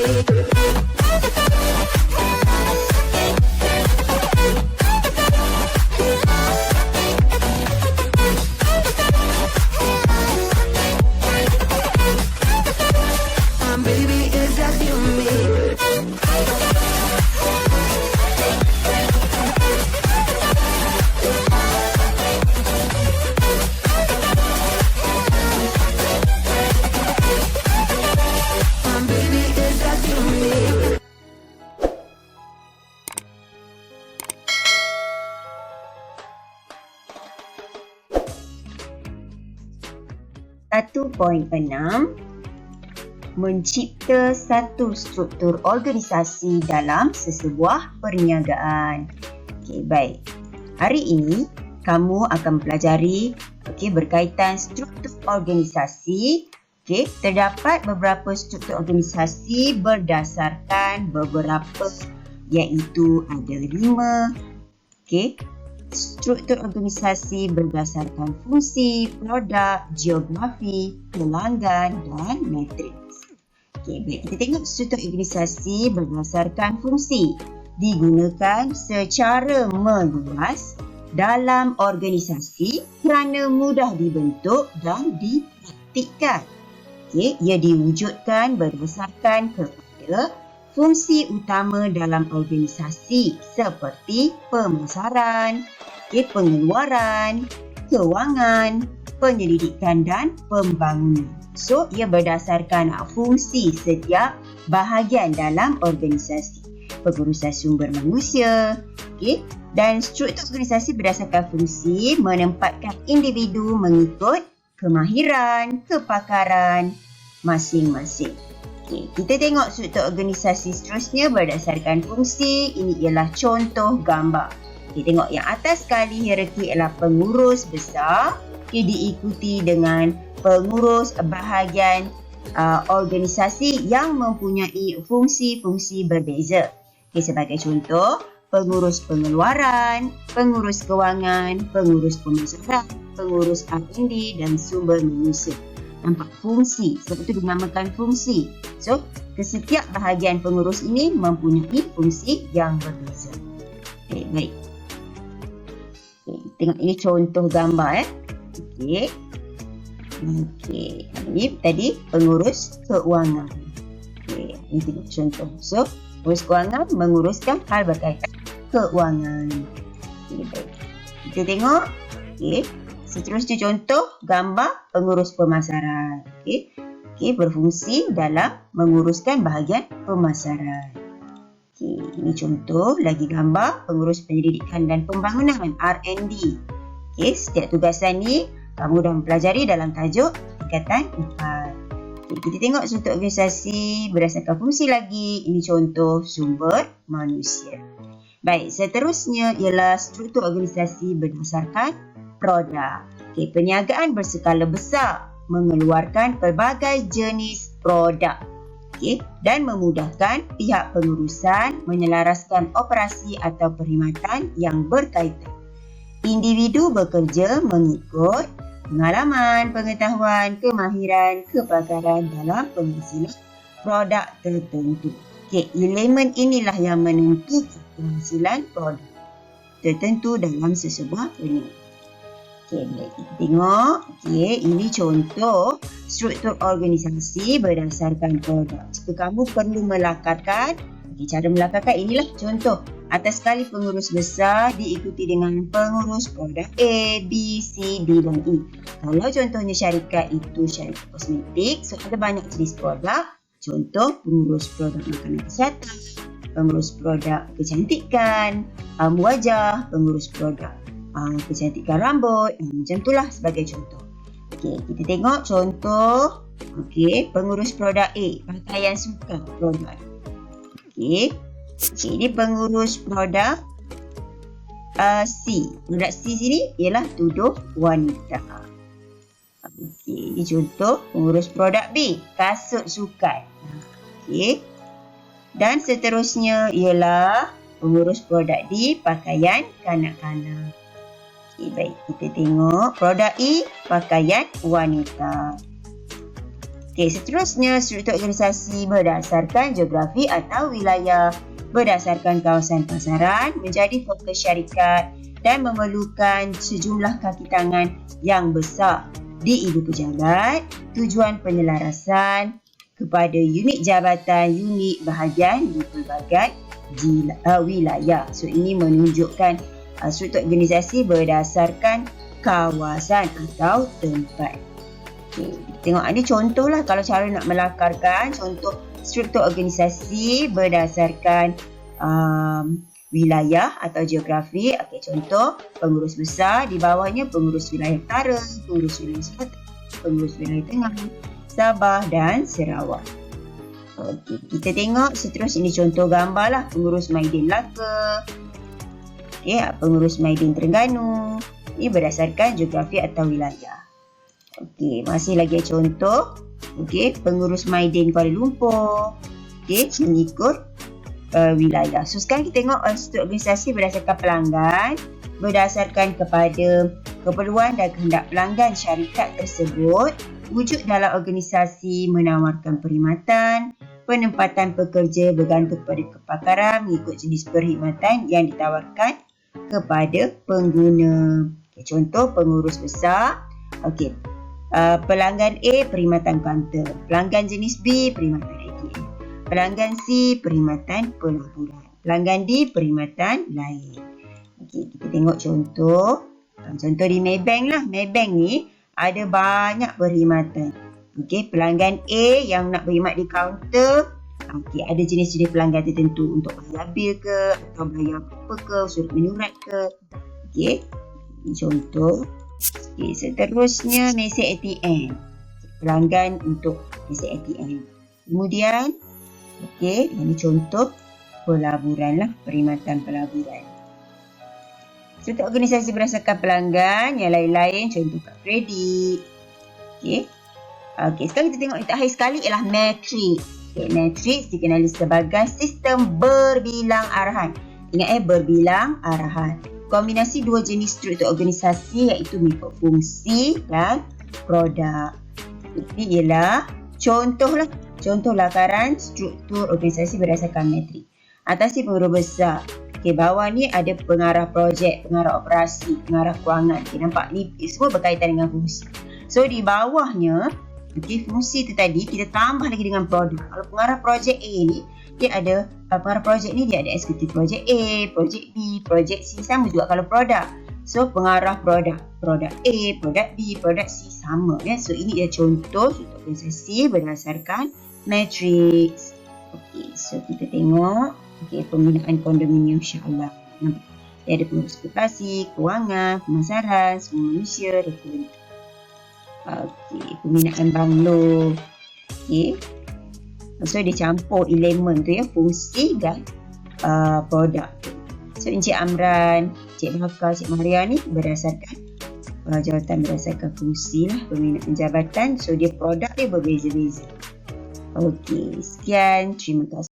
Baby, is that you and me? Baby, is that you and me? Satu poin 6, mencipta satu struktur organisasi dalam sesebuah perniagaan. Okey, baik. Hari ini kamu akan pelajari berkaitan struktur organisasi. Okey, terdapat beberapa struktur organisasi berdasarkan beberapa, iaitu ada 5. Okey. Struktur organisasi berdasarkan fungsi, produk, geografi, pelanggan dan matriks. Okey, baik. Kita tengok struktur organisasi berdasarkan fungsi. Digunakan secara meluas dalam organisasi kerana mudah dibentuk dan dipraktikkan. Okey, ia diwujudkan berdasarkan kepada fungsi utama dalam organisasi seperti pemasaran, pengeluaran, kewangan, penyelidikan dan pembangunan. So, ia berdasarkan fungsi setiap bahagian dalam organisasi. Pengurusan sumber manusia, dan struktur organisasi berdasarkan fungsi menempatkan individu mengikut kemahiran, kepakaran masing-masing. Kita tengok struktur organisasi seterusnya berdasarkan fungsi. Ini ialah contoh gambar. Kita tengok yang atas sekali hierarki ialah pengurus besar, diikuti dengan pengurus bahagian organisasi yang mempunyai fungsi-fungsi berbeza. Sebagai contoh, pengurus pengeluaran, pengurus kewangan, pengurus pemasaran, pengurus R&D dan sumber manusia. Nampak fungsi, sebab itu dinamakan fungsi. So, setiap bahagian pengurus ini mempunyai fungsi yang berbeza. Okey, baik. Tengok ini contoh gambar. Okey. Ini tadi pengurus keuangan. Okey, ini tengok contoh. So, pengurus keuangan menguruskan hal berkaitan keuangan. Okey, baik. Kita tengok. Okey. Seterusnya contoh gambar pengurus pemasaran. Okey, berfungsi dalam menguruskan bahagian pemasaran. Okey, ini contoh lagi gambar pengurus penyelidikan dan pembangunan R&D. Okey, setiap tugasan ni kamu dah mempelajari dalam tajuk tingkatan 4. Okey, kita tengok struktur organisasi berdasarkan fungsi lagi. Ini contoh sumber manusia. Baik, seterusnya ialah struktur organisasi berdasarkan produk. Okey, perniagaan berskala besar mengeluarkan pelbagai jenis produk. Okey, dan memudahkan pihak pengurusan menyelaraskan operasi atau perkhidmatan yang berkaitan. Individu bekerja mengikut pengalaman, pengetahuan, kemahiran, kepakaran dalam penghasilan produk tertentu. Okey, elemen inilah yang menentukan penghasilan produk tertentu dalam sesebuah perniagaan. Okey, baik. Kita tengok. Okey, ini contoh struktur organisasi berdasarkan produk. Jika kamu perlu melakarkan, cara melakarkan inilah contoh. Atas sekali pengurus besar diikuti dengan pengurus produk A, B, C, D dan E. Kalau contohnya syarikat itu syarikat kosmetik, so ada banyak jenis produk. Contoh pengurus produk makanan kesihatan, pengurus produk kecantikan, wajah, pengurus produk kecantikan rambut, macam itulah sebagai contoh. Okey, kita tengok contoh. Okey, pengurus produk A, pakaian suka produk. Okey, ini pengurus produk C. Produk C sini ialah tuduh wanita. Okey, ini contoh pengurus produk B, kasut sukan. Okey, dan seterusnya ialah pengurus produk D, pakaian kanak-kanak. Okay, baik. Kita tengok produk E, pakaian wanita. Okey, seterusnya struktur organisasi berdasarkan geografi atau wilayah. Berdasarkan kawasan pasaran menjadi fokus syarikat dan memerlukan sejumlah kaki tangan yang besar di ibu pejabat, tujuan penyelarasan kepada unit jabatan, unit bahagian di pelbagai wilayah. So ini menunjukkan struktur organisasi berdasarkan kawasan atau tempat. Okay. Tengok ada contoh lah kalau cara nak melakarkan contoh struktur organisasi berdasarkan wilayah atau geografi. Okay, contoh pengurus besar, di bawahnya pengurus wilayah utara, pengurus wilayah selatan, pengurus wilayah tengah, Sabah dan Sarawak. Okay, kita tengok seterusnya ini contoh gambar lah. Pengurus Maidin Melaka, okay, pengurus Maidin Terengganu. Ini berdasarkan geografi atau wilayah. Okey, masih lagi contoh. Okey, pengurus Maidin Kuala Lumpur. Okey, mengikut wilayah. So sekarang kita tengok struktur organisasi berdasarkan pelanggan, berdasarkan kepada keperluan dan kehendak pelanggan syarikat tersebut. Wujud dalam organisasi menawarkan perkhidmatan, penempatan pekerja bergantung pada kepakaran mengikut jenis perkhidmatan yang ditawarkan kepada pengguna. Okay, contoh pengurus besar. Okey. Pelanggan A, perkhidmatan kaunter. Pelanggan jenis B, perkhidmatan ATM. Pelanggan C, perkhidmatan pelaburan. Pelanggan D, perkhidmatan lain. Okey, kita tengok contoh. Contoh di Maybank lah. Maybank ni ada banyak perkhidmatan. Okey, pelanggan A yang nak berkhidmat di kaunter. Okey, ada jenis-jenis pelanggan tertentu untuk bayar bil ke, atau bayar apa ke, surat menyurat ke. Okey, ini contoh. Okay, seterusnya mesin ATM. Pelanggan untuk mesin ATM. Kemudian, okey, ini contoh pelaburan lah, perkhidmatan pelaburan. Struktur organisasi berdasarkan pelanggan, yang lain-lain contoh kad kredit. Okey. Okey, sekarang kita tengok yang terakhir sekali ialah matrix. Okay, matrix dikenali sebagai sistem berbilang arahan. Ingat berbilang arahan. Kombinasi dua jenis struktur organisasi iaitu mengikut fungsi dan produk. Ini ialah contoh lakaran struktur organisasi berdasarkan matrik. Atas ni pengurus besar. Okey, bawah ni ada pengarah projek, pengarah operasi, pengarah kewangan. Okey, nampak ni semua berkaitan dengan fungsi. So di bawahnya, okey, fungsi tu tadi kita tambah lagi dengan produk. Kalau pengarah projek A ni, dia ada pengarah projek ni dia ada eksekutif projek A, projek B, projek C, sama juga kalau produk. So pengarah produk A, produk B, produk C sama ya. So ini dia contoh struktur organisasi berdasarkan matrix. Okey, so kita tengok pembinaan kondominium insya-Allah. Nampak? Dia ada pengurus populasi, kewangan, pemasaran, semua manusia, rekod. Okey, pembinaan banglo. Okey. So dia campur elemen tu ya, fungsi dan produk tu. So Encik Amran, Cik Mahaka, Cik Maria ni berdasarkan jawatan berdasarkan fungsi lah, pembinaan jabatan. So dia produk dia berbeza-beza. Okey, sekian, terima kasih.